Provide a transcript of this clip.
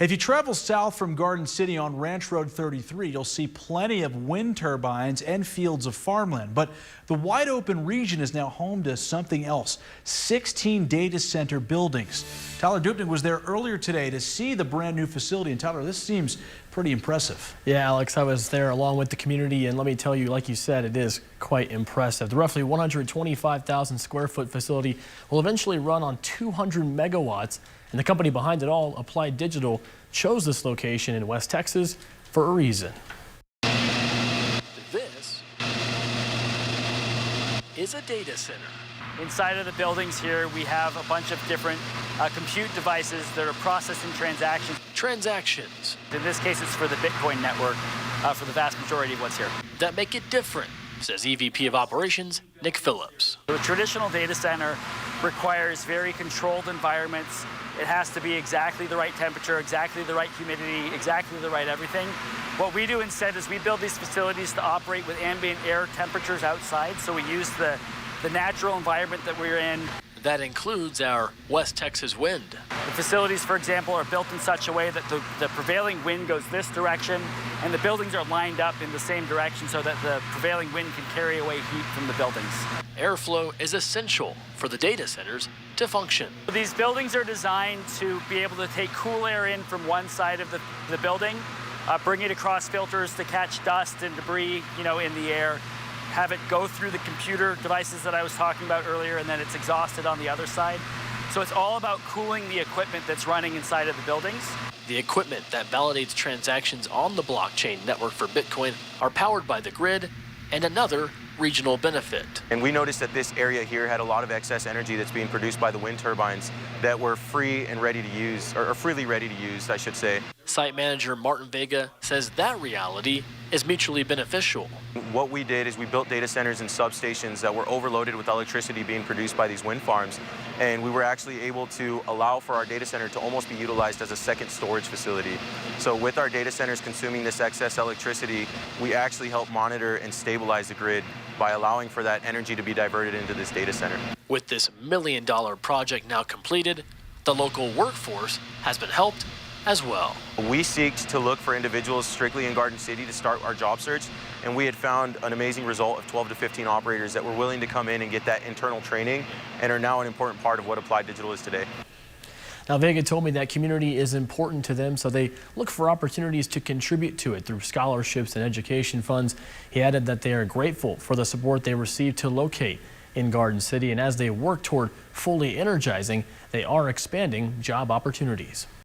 If you travel south from Garden City on Ranch Road 33, you'll see plenty of wind turbines and fields of farmland. But the wide open region is now home to something else, 16 data center buildings. Tyler Dupnick was there earlier today to see the brand new facility. And Tyler, this seems pretty impressive. Yeah, Alex, I was there along with the community, and let me tell you, like you said, it is quite impressive. The roughly 125,000 square foot facility will eventually run on 200 megawatts, and the company behind it all, Applied Digital, chose this location in West Texas for a reason. This is a data center. Inside of the buildings here, we have a bunch of different compute devices that are processing transactions. Transactions In this case, it's for the Bitcoin network for the vast majority of what's here. that make it different, says EVP of Operations Nick Phillips. The traditional data center requires very controlled environments. It has to be exactly the right temperature, exactly the right humidity, exactly the right everything. What we do instead is we build these facilities to operate with ambient air temperatures outside, so we use the natural environment that we're in. That includes our West Texas wind. The facilities, for example, are built in such a way that the prevailing wind goes this direction, and the buildings are lined up in the same direction so that the prevailing wind can carry away heat from the buildings. Airflow is essential for the data centers to function. These buildings are designed to be able to take cool air in from one side of the building, bring it across filters to catch dust and debris, in the air, have it go through the computer devices that I was talking about earlier, and then it's exhausted on the other side. So it's all about cooling the equipment that's running inside of the buildings. The equipment that validates transactions on the blockchain network for Bitcoin are powered by the grid and another regional benefit. And we noticed that this area here had a lot of excess energy that's being produced by the wind turbines that were free and ready to use, or freely ready to use, I should say. Site manager Martin Vega says that reality is mutually beneficial. What we did is we built data centers and substations that were overloaded with electricity being produced by these wind farms. And we were actually able to allow for our data center to almost be utilized as a second storage facility. So with our data centers consuming this excess electricity, we actually help monitor and stabilize the grid by allowing for that energy to be diverted into this data center. With this $1 million project now completed, the local workforce has been helped as well. We seek to look for individuals strictly in Garden City to start our job search, and we had found an amazing result of 12 to 15 operators that were willing to come in and get that internal training and are now an important part of what Applied Digital is today. Now, Vega told me that community is important to them, so they look for opportunities to contribute to it through scholarships and education funds. He added that they are grateful for the support they receive to locate in Garden City, and as they work toward fully energizing, they are expanding job opportunities.